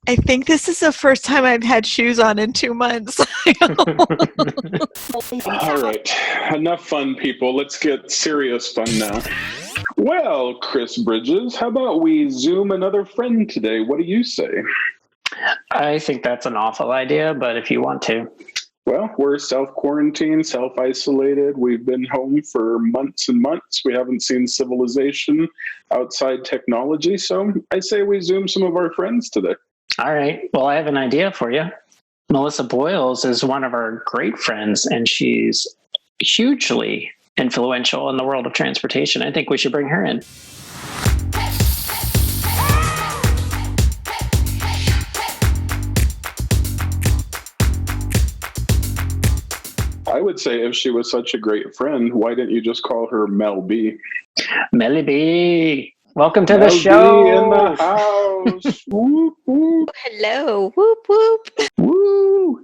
I think this is the first time I've had shoes on in 2 months. All right, enough fun, people. Let's get serious fun now. Well, Chris Bridges, how about we Zoom another friend today? What do you say? I think that's an awful idea, but if you want to. Well, we're self-quarantined, self-isolated. We've been home for months and months. We haven't seen civilization outside technology, so I say we Zoom some of our friends today. All right. Well, I have an idea for you. Melissa Boyles is one of our great friends, and she's hugely influential in the world of transportation. I think we should bring her in. I would say if she was such a great friend, why didn't you just call her Mel B? Melly B, welcome to Mel the show. B in the house. Whoop, whoop. Hello. Whoop, whoop. Woo!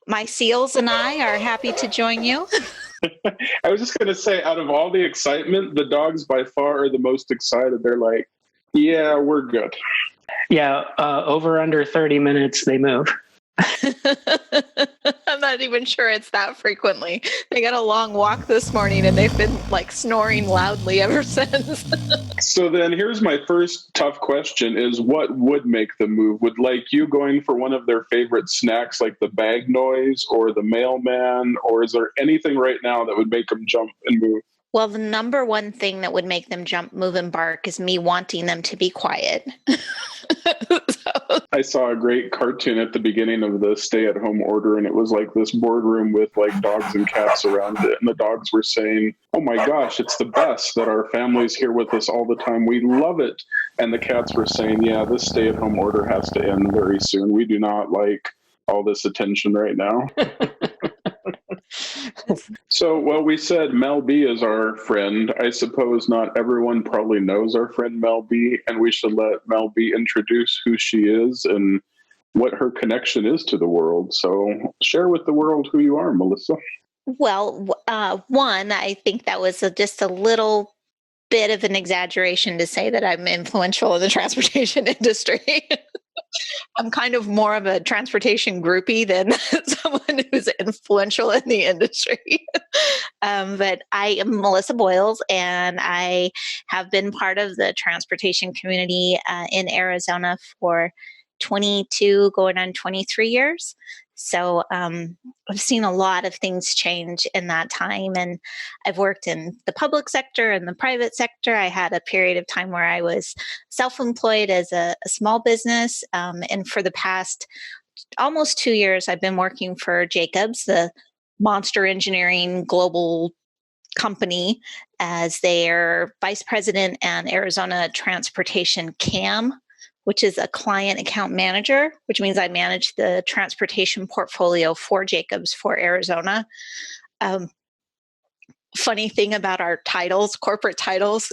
My seals and I are happy to join you. I was just going to say, out of all the excitement, the dogs by far are the most excited. They're like, yeah, we're good. Yeah, over under 30 minutes, they move. I'm not even sure it's that frequently. They got a long walk this morning and they've been like snoring loudly ever since. So then here's my first tough question is what would make them move? Would like you going for one of their favorite snacks like the bag noise or the mailman, or is there anything right now that would make them jump and move? Well, the number one thing that would make them jump, move, and bark is me wanting them to be quiet. I saw a great cartoon at the beginning of the stay-at-home order, and it was like this boardroom with like dogs and cats around it, and the dogs were saying, "Oh my gosh, it's the best that our family's here with us all the time. We love it." And the cats were saying, "Yeah, this stay-at-home order has to end very soon. We do not like all this attention right now." So, well, we said Mel B is our friend. I suppose not everyone probably knows our friend Mel B, and we should let Mel B introduce who she is and what her connection is to the world. So share with the world who you are, Melissa. Well, one, I think that was just a little bit of an exaggeration to say that I'm influential in the transportation industry. I'm kind of more of a transportation groupie than someone who's influential in the industry. But I am Melissa Boyles, and I have been part of the transportation community in Arizona for 22, going on 23 years. So I've seen a lot of things change in that time, and I've worked in the public sector and the private sector. I had a period of time where I was self-employed as a small business, and for the past almost 2 years, I've been working for Jacobs, the monster engineering global company, as their vice president and Arizona transportation CAM, which is a client account manager, which means I manage the transportation portfolio for Jacobs for Arizona. Funny thing about our titles, corporate titles,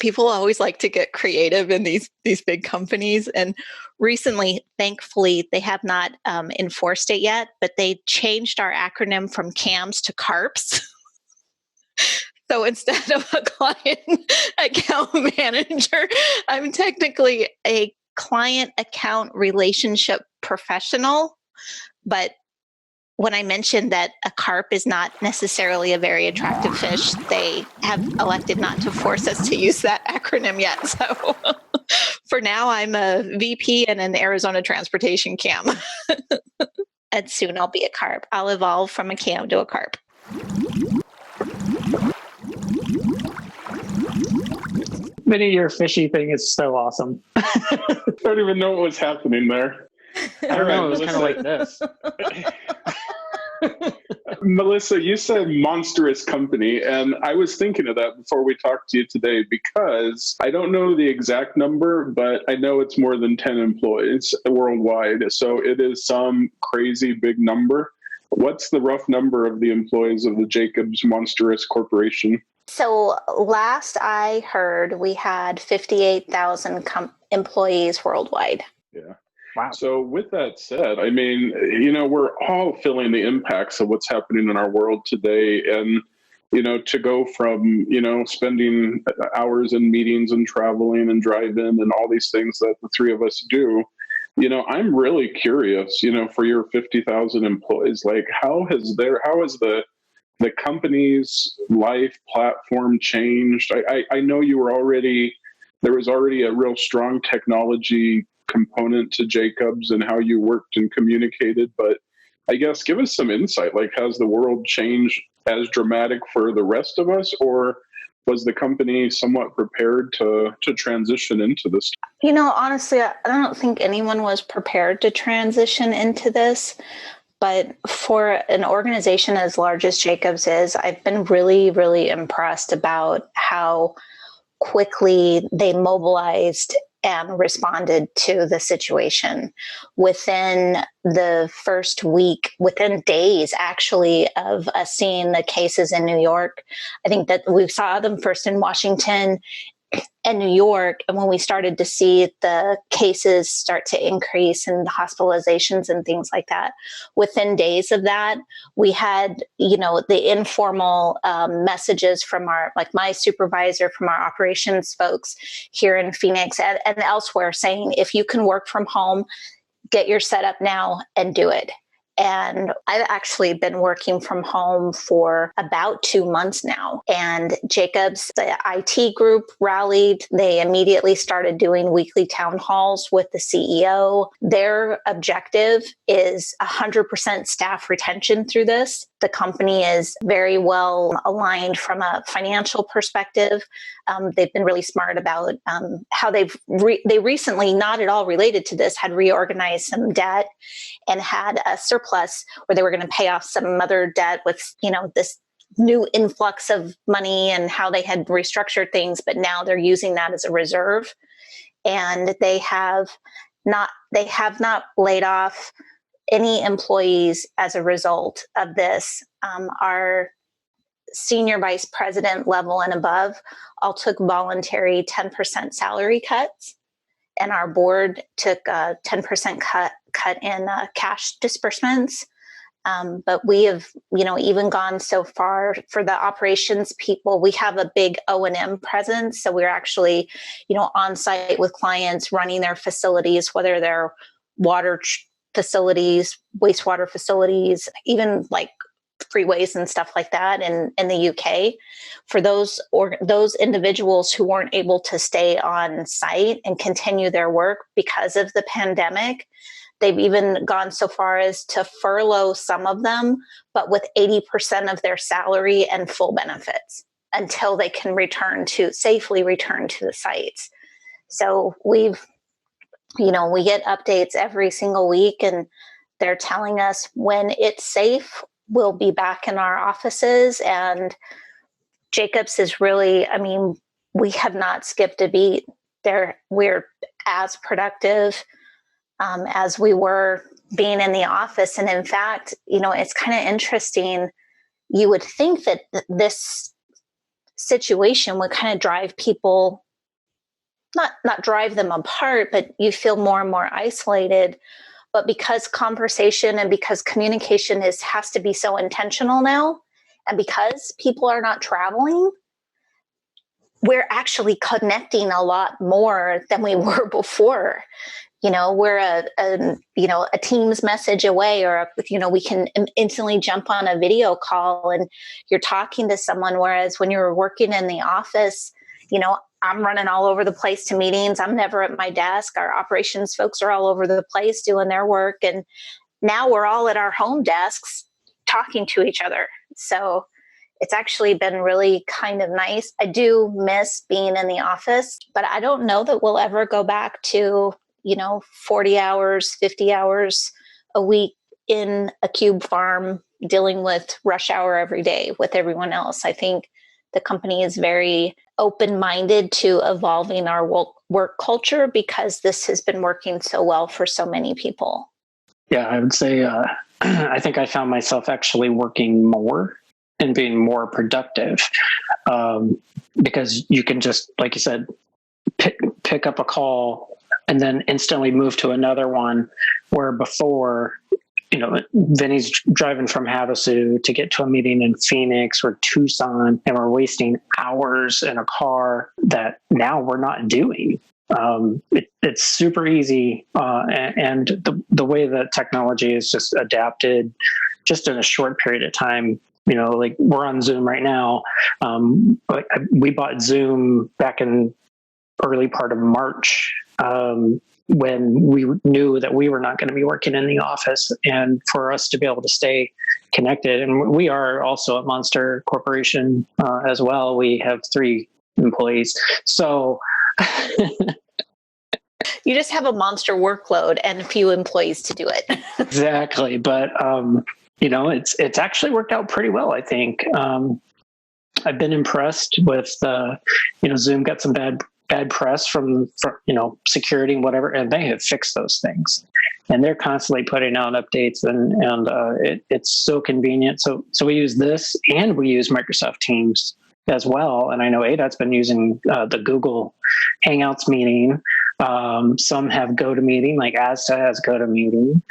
people always like to get creative in these big companies. And recently, thankfully, they have not enforced it yet, but they changed our acronym from CAMS to CARPS. So instead of a client account manager, I'm technically a client account relationship professional. But when I mentioned that a carp is not necessarily a very attractive fish, they have elected not to force us to use that acronym yet. So for now, I'm a VP and an Arizona transportation CAM. And soon I'll be a carp. I'll evolve from a CAM to a carp. Vinny, your fishy thing is so awesome. I don't even know what was happening there. I don't know. It was kind of like this. Melissa, you said monstrous company, and I was thinking of that before we talked to you today because I don't know the exact number, but I know it's more than 10 employees worldwide. So it is some crazy big number. What's the rough number of the employees of the Jacobs Monstrous Corporation? So last I heard, we had 58,000 employees worldwide. Yeah. Wow. So with that said, I mean, you know, we're all feeling the impacts of what's happening in our world today. And, you know, to go from, you know, spending hours in meetings and traveling and driving and all these things that the three of us do, I'm really curious, for your 50,000 employees, like how has the company's life platform changed? I know there was already a real strong technology component to Jacobs and how you worked and communicated, but I guess give us some insight. Like, has the world changed as dramatic for the rest of us, or was the company somewhat prepared to transition into this? Honestly, I don't think anyone was prepared to transition into this. But for an organization as large as Jacobs is, I've been really, really impressed about how quickly they mobilized and responded to the situation. Within the first week, within days actually, of us seeing the cases in New York, I think that we saw them first in Washington and New York. And when we started to see the cases start to increase and hospitalizations and things like that, within days of that, we had, the informal messages from my supervisor, from our operations folks here in Phoenix and elsewhere saying, if you can work from home, get your setup now and do it. And I've actually been working from home for about 2 months now. And Jacobs, the IT group, rallied. They immediately started doing weekly town halls with the CEO. Their objective is 100% staff retention through this. The company is very well aligned from a financial perspective. They've been really smart about how they recently, not at all related to this, had reorganized some debt and had a surplus where they were going to pay off some other debt with, this new influx of money and how they had restructured things. But now they're using that as a reserve. And they have not laid off any employees as a result of this. Our senior vice president level and above all took voluntary 10% salary cuts. And our board took a 10% cut in cash disbursements. But we have, even gone so far for the operations people. We have a big O&M presence. So we're actually, on site with clients running their facilities, whether they're water facilities, wastewater facilities, even like freeways and stuff like that in the UK. For those individuals who weren't able to stay on site and continue their work because of the pandemic, they've even gone so far as to furlough some of them, but with 80% of their salary and full benefits until they can safely return to the sites. So we get updates every single week, and they're telling us when it's safe, we'll be back in our offices. And Jacobs is really, we have not skipped a beat. We're as productive as we were being in the office. And in fact, it's kind of interesting. You would think that this situation would kind of drive people, not drive them apart, but you feel more and more isolated. But because conversation and because communication has to be so intentional now, and because people are not traveling, we're actually connecting a lot more than we were before. We're a Teams message away, or we can instantly jump on a video call and you're talking to someone. Whereas when you're working in the office, I'm running all over the place to meetings. I'm never at my desk. Our operations folks are all over the place doing their work. And now we're all at our home desks talking to each other. So it's actually been really kind of nice. I do miss being in the office, but I don't know that we'll ever go back to, 40 hours, 50 hours a week in a cube farm dealing with rush hour every day with everyone else. I think the company is very open-minded to evolving our work culture because this has been working so well for so many people. Yeah, I would say I think I found myself actually working more and being more productive because you can just, like you said, pick up a call and then instantly move to another one, where before, Vinny's driving from Havasu to get to a meeting in Phoenix or Tucson, and we're wasting hours in a car that now we're not doing. It's super easy, and the way that technology is just adapted just in a short period of time. Like we're on Zoom right now. But we bought Zoom back in early part of March, when we knew that we were not going to be working in the office, and for us to be able to stay connected. And we are also a Monster Corporation as well. We have 3 employees. So you just have a monster workload and a few employees to do it. Exactly. But, it's actually worked out pretty well, I think. I've been impressed with, Zoom got some bad press from security and whatever, and they have fixed those things, and they're constantly putting out updates, and it's so convenient. So we use this, and we use Microsoft Teams as well. And I know ADOT's been using the Google Hangouts meeting. Some have GoToMeeting, like ASTA has GoToMeeting.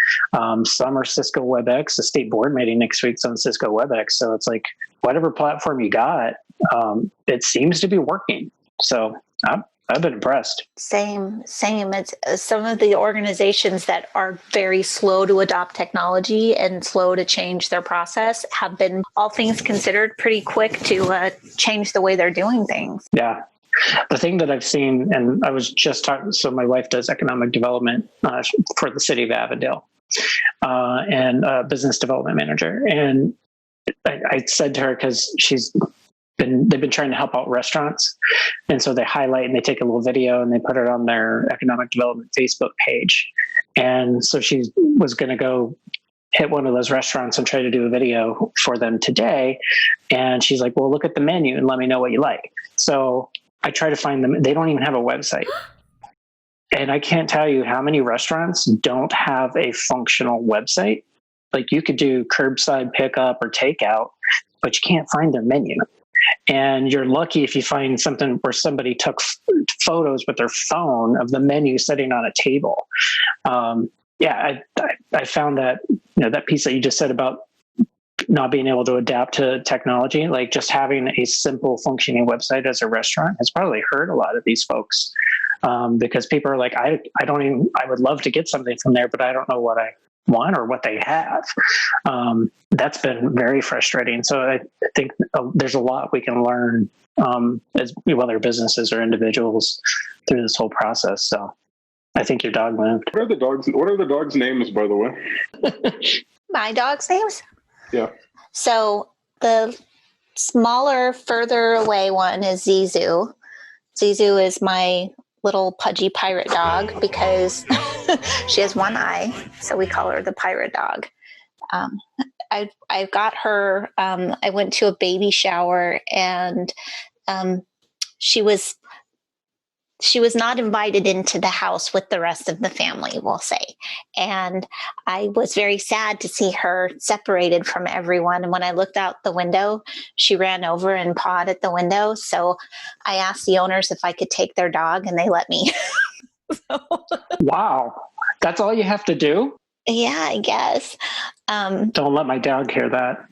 Some are Cisco WebEx. The state board meeting next week's on Cisco WebEx. So it's like whatever platform you got, it seems to be working. So I've been impressed. Same. It's some of the organizations that are very slow to adopt technology and slow to change their process have been, all things considered, pretty quick to change the way they're doing things. Yeah. The thing that I've seen, and I was just talking, so my wife does economic development for the city of Avondale, and business development manager. And I said to her, because they've been trying to help out restaurants. And so they highlight and they take a little video and they put it on their economic development Facebook page. And so she was going to go hit one of those restaurants and try to do a video for them today. And she's like, well, look at the menu and let me know what you like. So I try to find them. They don't even have a website. And I can't tell you how many restaurants don't have a functional website. Like you could do curbside pickup or takeout, but you can't find their menu. And you're lucky if you find something where somebody took photos with their phone of the menu sitting on a table. I found that, that piece that you just said about not being able to adapt to technology, like just having a simple functioning website as a restaurant has probably hurt a lot of these folks, because people are like, I would love to get something from there, but I don't know what I want or what they have. That's been very frustrating. So I think there's a lot we can learn, as whether businesses or individuals, through this whole process. So I think your dog lived. What are the dogs' names, by the way? My dog's names? Yeah. So the smaller, further away one is Zizu. Zizu is my little pudgy pirate dog because she has one eye, so we call her the pirate dog. I got her. I went to a baby shower, and she was not invited into the house with the rest of the family, we'll say. And I was very sad to see her separated from everyone. And when I looked out the window, she ran over and pawed at the window. So I asked the owners if I could take their dog, and they let me. Wow. That's all you have to do? Yeah, I guess. Don't let my dog hear that.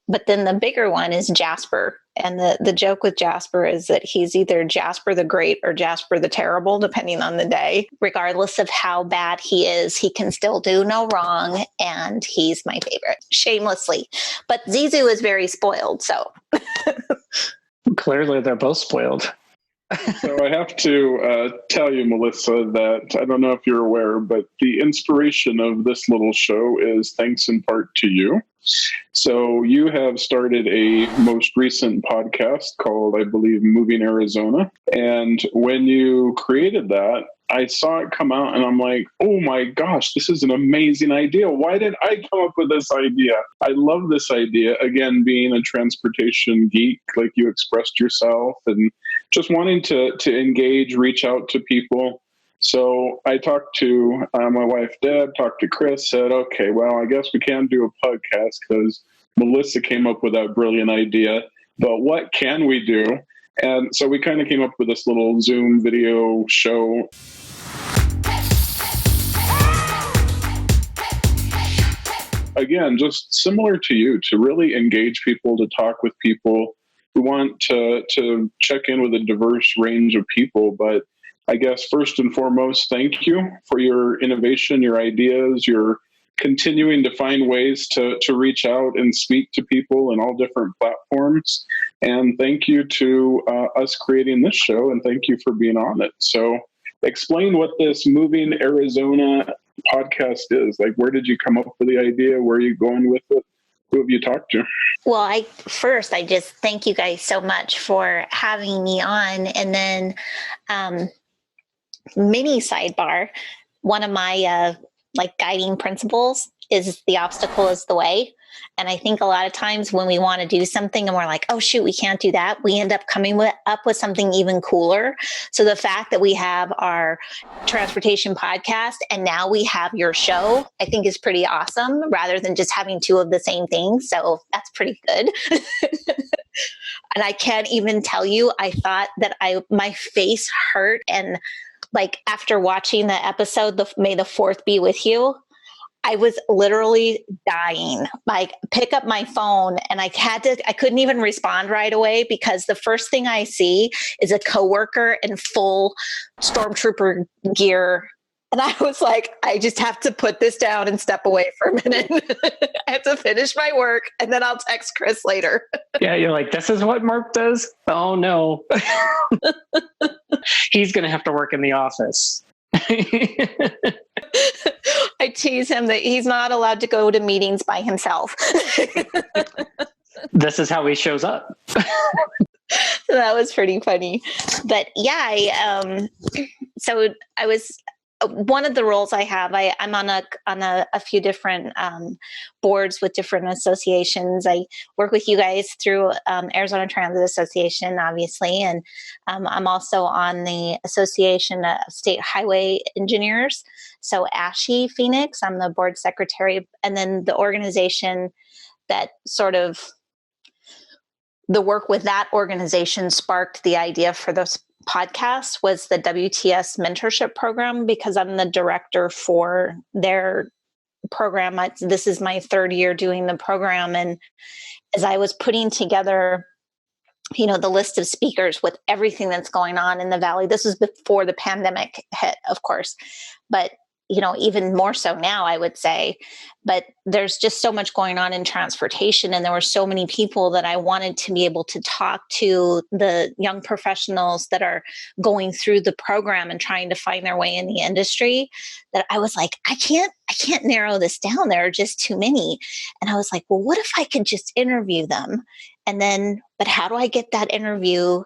But then the bigger one is Jasper. And the joke with Jasper is that he's either Jasper the Great or Jasper the Terrible, depending on the day. Regardless of how bad he is, he can still do no wrong. And he's my favorite, shamelessly. But Zizu is very spoiled, so. Clearly, they're both spoiled. So I have to tell you, Melissa, that I don't know if you're aware, but the inspiration of this little show is thanks in part to you. So you have started a most recent podcast called, I believe, Moving Arizona. And when you created that, I saw it come out and I'm like, oh my gosh, this is an amazing idea. Why did I come up with this idea? I love this idea. Again, being a transportation geek, like you expressed yourself, and just wanting to engage, reach out to people. So I talked to my wife, Deb, talked to Chris, said, okay, well, I guess we can do a podcast because Melissa came up with that brilliant idea, but what can we do? And so we kind of came up with this little Zoom video show. Again, just similar to you, to really engage people, to talk with people, we want to check in with a diverse range of people. But I guess first and foremost, thank you for your innovation, your ideas, your continuing to find ways to reach out and speak to people in all different platforms. And thank you to us creating this show, and thank you for being on it. So explain what this Moving Arizona podcast is. Like, where did you come up with the idea? Where are you going with it? Who have you talked to? Well, I just thank you guys so much for having me on. And then mini sidebar, one of my guiding principles is the obstacle is the way. And I think a lot of times when we want to do something and we're like, oh, shoot, we can't do that, we end up coming up with something even cooler. So the fact that we have our transportation podcast and now we have your show, I think is pretty awesome, rather than just having two of the same thing. So that's pretty good. And I can't even tell you, I thought that my face hurt. And like after watching the episode, May the 4th be with you, I was literally dying. Like, pick up my phone and I couldn't even respond right away, because the first thing I see is a coworker in full stormtrooper gear. And I was like, I just have to put this down and step away for a minute. I have to finish my work and then I'll text Chris later. Yeah, you're like, this is what Mark does? Oh, no. He's going to have to work in the office. I tease him that he's not allowed to go to meetings by himself. This is how he shows up. So that was pretty funny. But yeah, so I was, one of the roles I have, I'm on a few different boards with different associations. I work with you guys through Arizona Transit Association, obviously, and I'm also on the Association of State Highway Engineers. So ASHE Phoenix, I'm the board secretary, and then the organization that sort of the work with that organization sparked the idea for this podcast was the WTS mentorship program, because I'm the director for their program. This is my 3rd year doing the program. And as I was putting together, the list of speakers with everything that's going on in the Valley, this was before the pandemic hit, of course, but even more so now, I would say. But there's just so much going on in transportation. And there were so many people that I wanted to be able to talk to, the young professionals that are going through the program and trying to find their way in the industry, that I was like, I can't narrow this down. There are just too many. And I was like, well, what if I could just interview them? And then, but how do I get that interview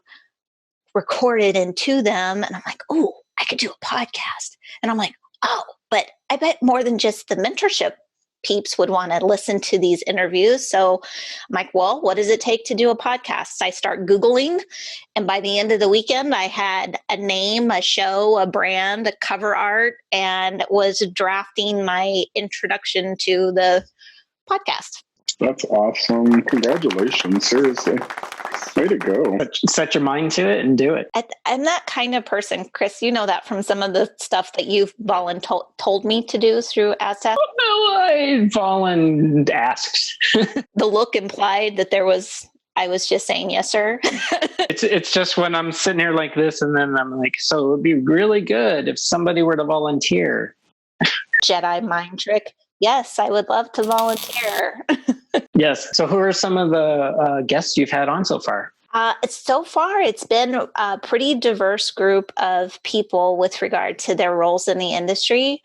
recorded into them? And I'm like, oh, I could do a podcast. And I'm like, oh, but I bet more than just the mentorship peeps would want to listen to these interviews. So I'm like, well, what does it take to do a podcast? So I start Googling. And by the end of the weekend, I had a name, a show, a brand, a cover art, and was drafting my introduction to the podcast. That's awesome. Congratulations. Seriously. Way to go. Set your mind to it and do it. I'm that kind of person, Chris. You know that from some of the stuff that you've told me to do through ASAP. Oh, I asked. The look implied that I was just saying, yes, sir. It's just when I'm sitting here like this, and then I'm like, so it would be really good if somebody were to volunteer. Jedi mind trick. Yes, I would love to volunteer. Yes. So who are some of the guests you've had on so far? So far, it's been a pretty diverse group of people with regard to their roles in the industry.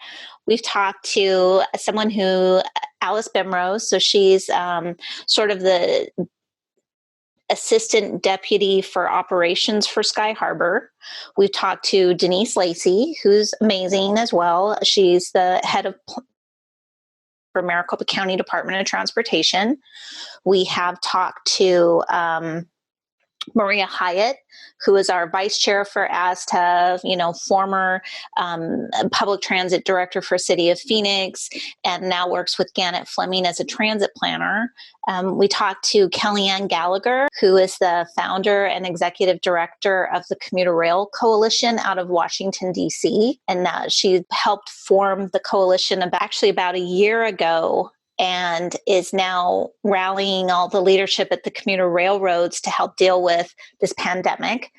We've talked to someone Alice Bemrose, so she's sort of the assistant deputy for operations for Sky Harbor. We've talked to Denise Lacey, who's amazing as well. She's the head of for Maricopa County Department of Transportation. We have talked to Maria Hyatt, who is our vice chair for ASTEV, former public transit director for City of Phoenix, and now works with Gannett Fleming as a transit planner. We talked to Kellyanne Gallagher, who is the founder and executive director of the Commuter Rail Coalition out of Washington, D.C. And she helped form the coalition about a year ago and is now rallying all the leadership at the commuter railroads to help deal with this pandemic.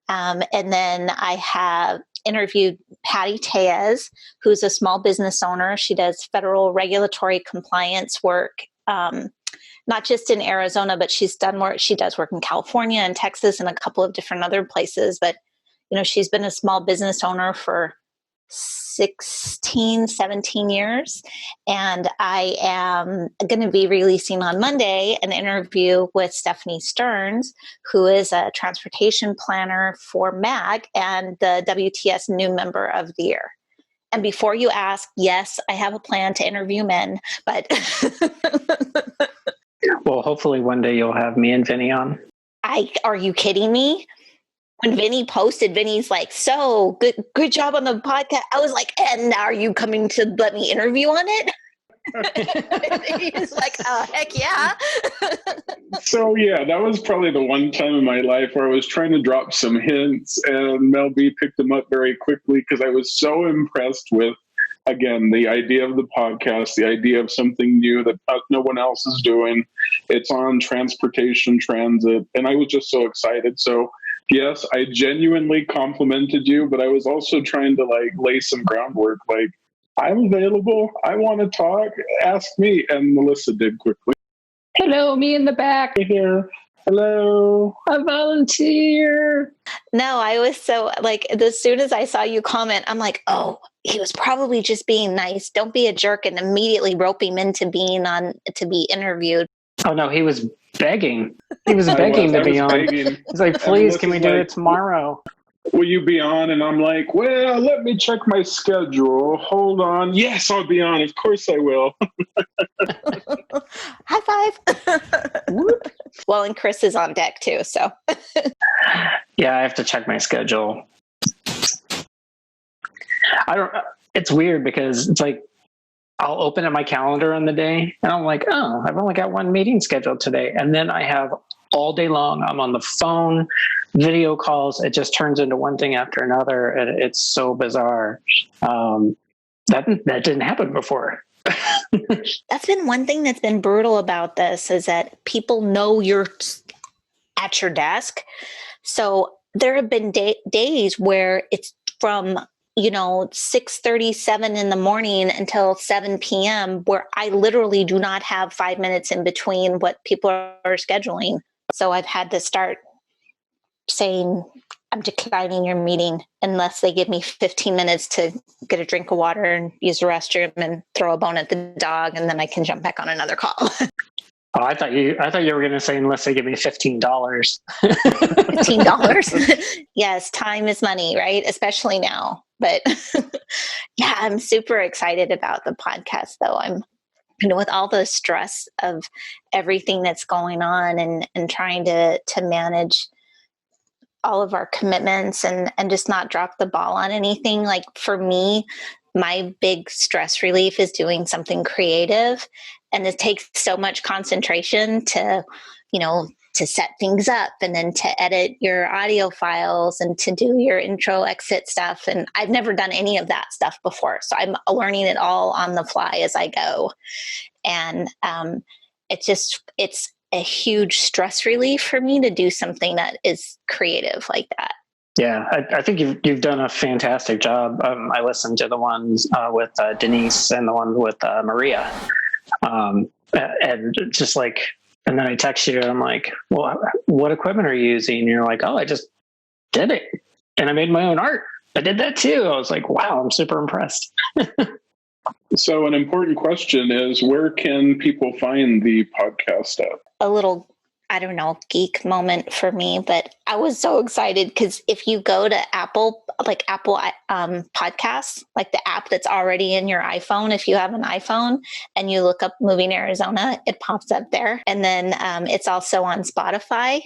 And then I have interviewed Patty Tellez, who's a small business owner. She does federal regulatory compliance work, not just in Arizona, but she does work in California and Texas and a couple of different other places. But, she's been a small business owner for 16, 17 years. And I am going to be releasing on Monday an interview with Stephanie Stearns, who is a transportation planner for MAG and the WTS New Member of the Year. And before you ask, yes, I have a plan to interview men, but... Well, hopefully one day you'll have me and Vinny on. Are you kidding me? When Vinny posted, Vinny's like, so good job on the podcast. I was like, and are you coming to let me interview on it? He's like, heck yeah. So yeah, that was probably the one time in my life where I was trying to drop some hints, and Mel B picked them up very quickly because I was so impressed with, again, the idea of the podcast, the idea of something new that no one else is doing. It's on transportation, transit, and I was just so excited. So yes, I genuinely complimented you, but I was also trying to lay some groundwork. I'm available. I want to talk. Ask me. And Melissa did quickly. Hello, me in the back. Right here. Hello. I volunteer. No, I was so as soon as I saw you comment, I'm like, oh, he was probably just being nice. Don't be a jerk and immediately rope him into being on to be interviewed. Oh no, he was begging. He was begging to be on. Begging. He's like, please, can we do it tomorrow? Will you be on? And I'm like, well, let me check my schedule. Hold on. Yes, I'll be on. Of course I will. High five. Well, and Chris is on deck too, so. Yeah, I have to check my schedule. It's weird because it's like, I'll open up my calendar on the day and I'm like, oh, I've only got one meeting scheduled today. And then I have all day long, I'm on the phone, video calls. It just turns into one thing after another. And it's so bizarre. That didn't happen before. That's been one thing that's been brutal about this is that people know you're at your desk. So there have been days where it's from 6:37 in the morning until 7 p.m. where I literally do not have 5 minutes in between what people are scheduling. So I've had to start saying, I'm declining your meeting unless they give me 15 minutes to get a drink of water and use the restroom and throw a bone at the dog, and then I can jump back on another call. Oh, I thought you were going to say unless they give me $15. $15. Yes, time is money, right? Especially now. But yeah, I'm super excited about the podcast, though. I'm with all the stress of everything that's going on and trying to manage all of our commitments and just not drop the ball on anything. Like for me, my big stress relief is doing something creative. And it takes so much concentration to set things up and then to edit your audio files and to do your intro exit stuff. And I've never done any of that stuff before. So I'm learning it all on the fly as I go. And it's a huge stress relief for me to do something that is creative like that. Yeah, I think you've done a fantastic job. I listened to the ones with Denise and the one with Maria. And just and then I text you and I'm like, well, what equipment are you using? And you're like, oh, I just did it. And I made my own art. I did that too. I was like, wow, I'm super impressed. So an important question is, where can people find the podcast at? A little, I don't know, geek moment for me, but I was so excited because if you go to Apple Podcasts, like the app that's already in your iPhone, if you have an iPhone and you look up Moving Arizona, it pops up there. And then it's also on Spotify.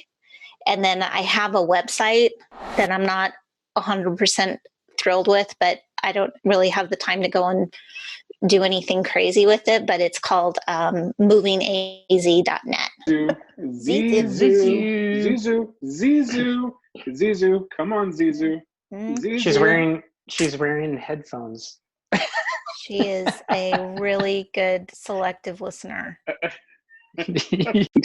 And then I have a website that I'm not 100% thrilled with, but I don't really have the time to go and do anything crazy with it, but it's called movingaz.net. Zizu. Come on, Zizu. She's wearing headphones. She is a really good selective listener.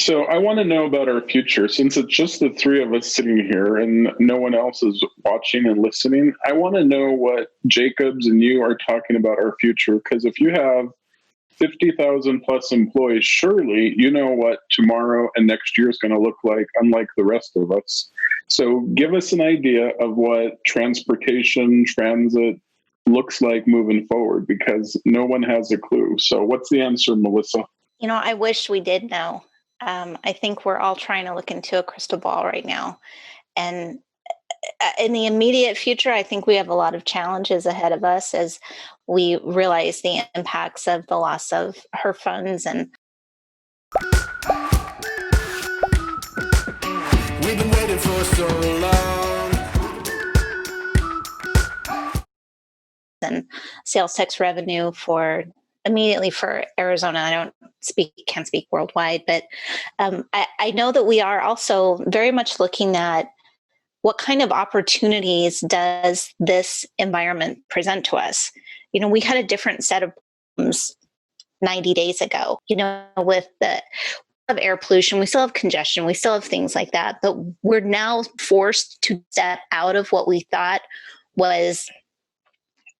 So I want to know about our future. Since it's just the three of us sitting here and no one else is watching and listening, I want to know what Jacobs and you are talking about our future. Because if you have 50,000 plus employees, surely you know what tomorrow and next year is going to look like, unlike the rest of us. So give us an idea of what transportation, transit looks like moving forward, because no one has a clue. So what's the answer, Melissa? I wish we did know. I think we're all trying to look into a crystal ball right now. And in the immediate future, I think we have a lot of challenges ahead of us as we realize the impacts of the loss of her funds. And we've been waiting for so long. And sales tax revenue immediately for Arizona. I can't speak worldwide, but I know that we are also very much looking at what kind of opportunities does this environment present to us. We had a different set of problems 90 days ago, with the of air pollution. We still have congestion. We still have things like that, but we're now forced to step out of what we thought was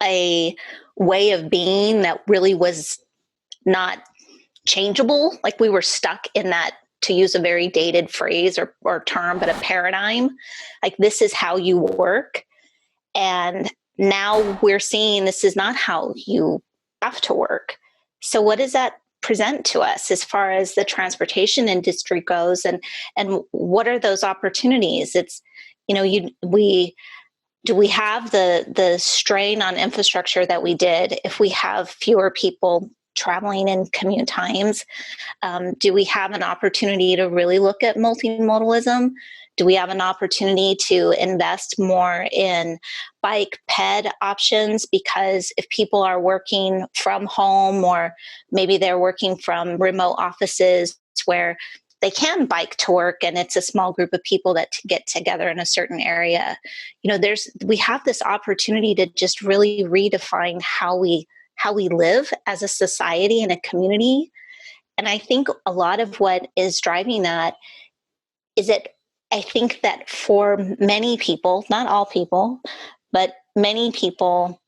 a way of being that really was not changeable. Like we were stuck in that, to use a very dated phrase or term, but a paradigm. Like this is how you work. And now we're seeing this is not how you have to work. So what does that present to us as far as the transportation industry goes? And what are those opportunities? It's, do we have the strain on infrastructure that we did if we have fewer people traveling in commute times? Do we have an opportunity to really look at multimodalism? Do we have an opportunity to invest more in bike ped options? Because if people are working from home, or maybe they're working from remote offices where they can bike to work and it's a small group of people that get together in a certain area, we have this opportunity to just really redefine how we live as a society and a community. And I think a lot of what is driving that is that I think that for many people, not all people, but many people,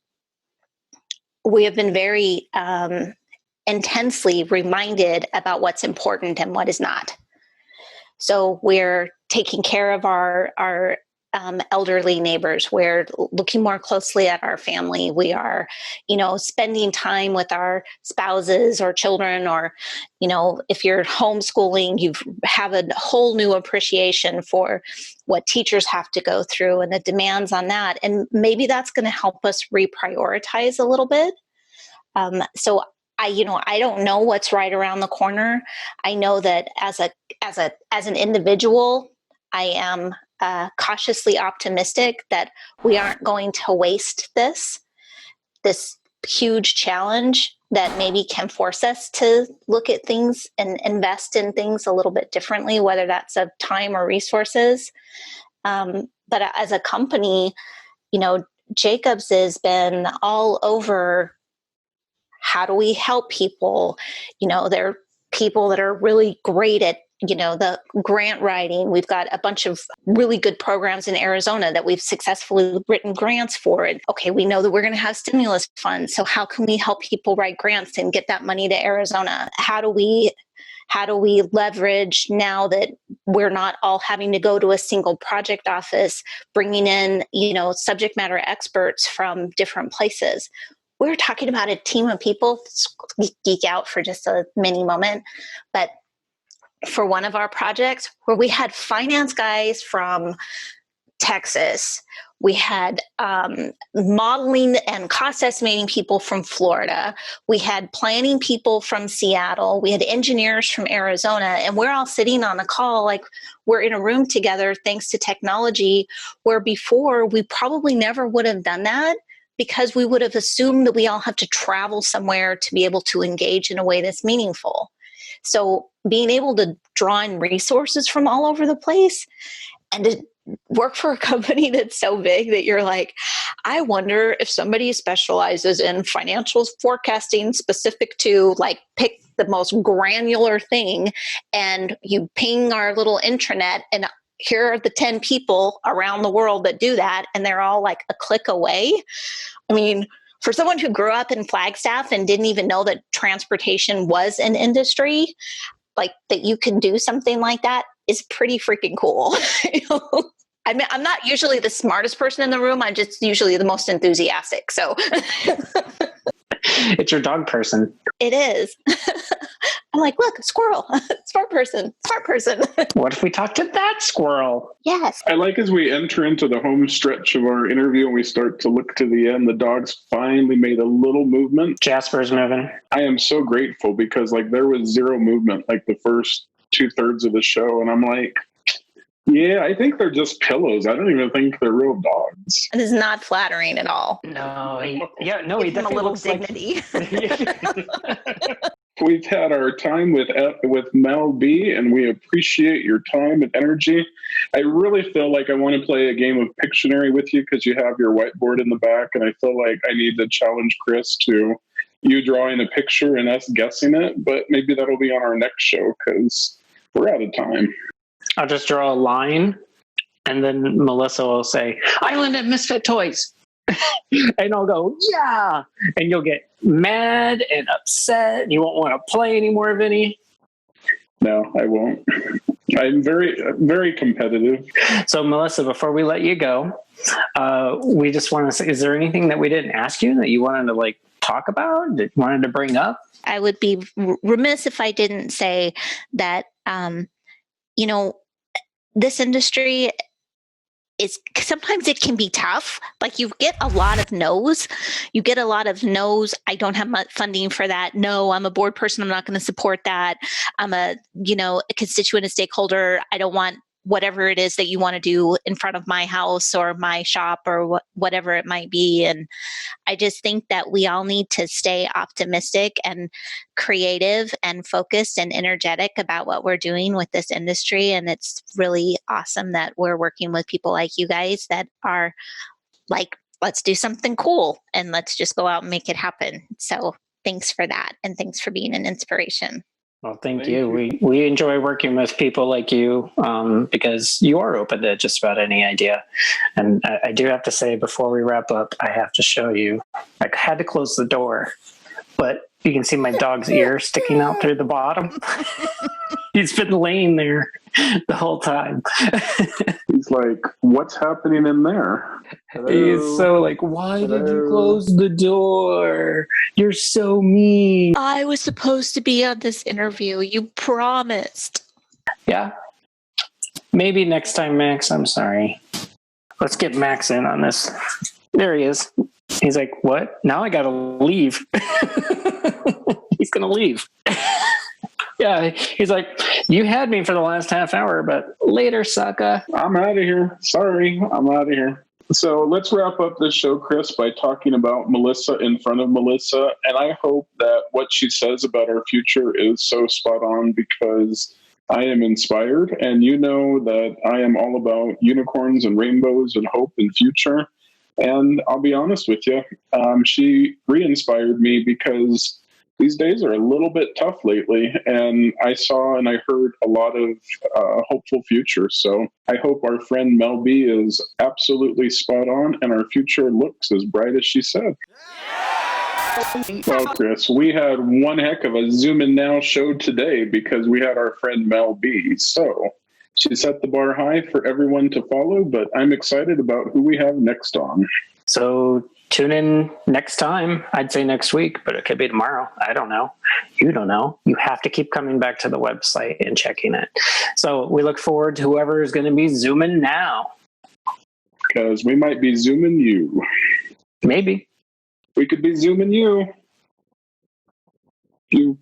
we have been very intensely reminded about what's important and what is not. So we're taking care of our elderly neighbors. We're looking more closely at our family. We are, spending time with our spouses or children, or, if you're homeschooling, you have a whole new appreciation for what teachers have to go through and the demands on that. And maybe that's going to help us reprioritize a little bit. So I don't know what's right around the corner. I know that as an individual, I am cautiously optimistic that we aren't going to waste this huge challenge that maybe can force us to look at things and invest in things a little bit differently, whether that's of time or resources. But as a company, Jacobs has been all over. How do we help people? There are people that are really great at, the grant writing. We've got a bunch of really good programs in Arizona that we've successfully written grants for. And okay, we know that we're going to have stimulus funds. So how can we help people write grants and get that money to Arizona? How do we leverage, now that we're not all having to go to a single project office, bringing in, subject matter experts from different places? We're talking about a team of people. Geek out for just a mini moment, but for one of our projects where we had finance guys from Texas, we had modeling and cost estimating people from Florida, we had planning people from Seattle, we had engineers from Arizona, and we're all sitting on a call like we're in a room together thanks to technology, where before we probably never would have done that, because we would have assumed that we all have to travel somewhere to be able to engage in a way that's meaningful. So being able to draw in resources from all over the place and to work for a company that's so big that you're like, I wonder if somebody specializes in financial forecasting specific to like pick the most granular thing, and you ping our little intranet, and here are the 10 people around the world that do that, and they're all like a click away. I mean, for someone who grew up in Flagstaff and didn't even know that transportation was an industry, like that you can do something like that is pretty freaking cool. I mean, I'm not usually the smartest person in the room. I'm just usually the most enthusiastic. So It's your dog person. it is. I'm like, look, squirrel, smart person. What if we talk to that squirrel? Yes. I like as we enter into the home stretch of our interview and we start to look to the end, the dogs finally made a little movement. Jasper's moving. I am so grateful because like there was zero movement like the first 2/3 of the show. And I'm like, yeah, I think they're just pillows. I don't even think they're real dogs. It is not flattering at all. No, he Give him a definitely little looks dignity. We've had our time with Mel B, and we appreciate your time and energy. I really feel like I want to play a game of Pictionary with you because you have your whiteboard in the back, and I feel like I need to challenge Chris to you drawing a picture and us guessing it, but maybe that'll be on our next show because we're out of time. I'll just draw a line, and then Melissa will say, Island at Misfit Toys. And I'll go, yeah. And you'll get mad and upset, and you won't want to play anymore, Vinny. No, I won't. I'm very, very competitive. So, Melissa, before we let you go, we just want to say, is there anything that we didn't ask you that you wanted to like talk about, that you wanted to bring up? I would be remiss if I didn't say that, you know, this industry is sometimes it can be tough. Like you get a lot of no's. I don't have much funding for that. No, I'm a board person. I'm not going to support that. I'm a constituent, a stakeholder. I don't want whatever it is that you want to do in front of my house or my shop or whatever it might be. And I just think that we all need to stay optimistic and creative and focused and energetic about what we're doing with this industry. And it's really awesome that we're working with people like you guys that are like, let's do something cool and let's just go out and make it happen. So thanks for that. And thanks for being an inspiration. Well, thank you. We enjoy working with people like you because you are open to just about any idea. And I do have to say, before we wrap up, I have to show you. I had to close the door, but you can see my dog's ear sticking out through the bottom. He's been laying there the whole time. He's like, what's happening in there? He's so like, why did you close the door? You're so mean. I was supposed to be on this interview. You promised. Yeah. Maybe next time, Max. I'm sorry. Let's get Max in on this. There he is. He's like, what? Now I gotta leave. He's gonna leave. Yeah, he's like, you had me for the last half hour, but later, sucker. I'm out of here. Sorry, I'm out of here. So let's wrap up this show, Chris, by talking about Melissa in front of Melissa. And I hope that what she says about our future is so spot on because I am inspired. And you know that I am all about unicorns and rainbows and hope and future. And I'll be honest with you, she re-inspired me because these days are a little bit tough lately, and I saw and I heard a lot of hopeful future. So I hope our friend Mel B is absolutely spot on, and our future looks as bright as she said. Well, Chris, we had one heck of a Zoom In Now show today because we had our friend Mel B. So she set the bar high for everyone to follow, but I'm excited about who we have next on. So tune in next time. I'd say next week, but it could be tomorrow. I don't know. You don't know. You have to keep coming back to the website and checking it. So we look forward to whoever is going to be zooming now. Because we might be zooming you. Maybe. We could be zooming you. You.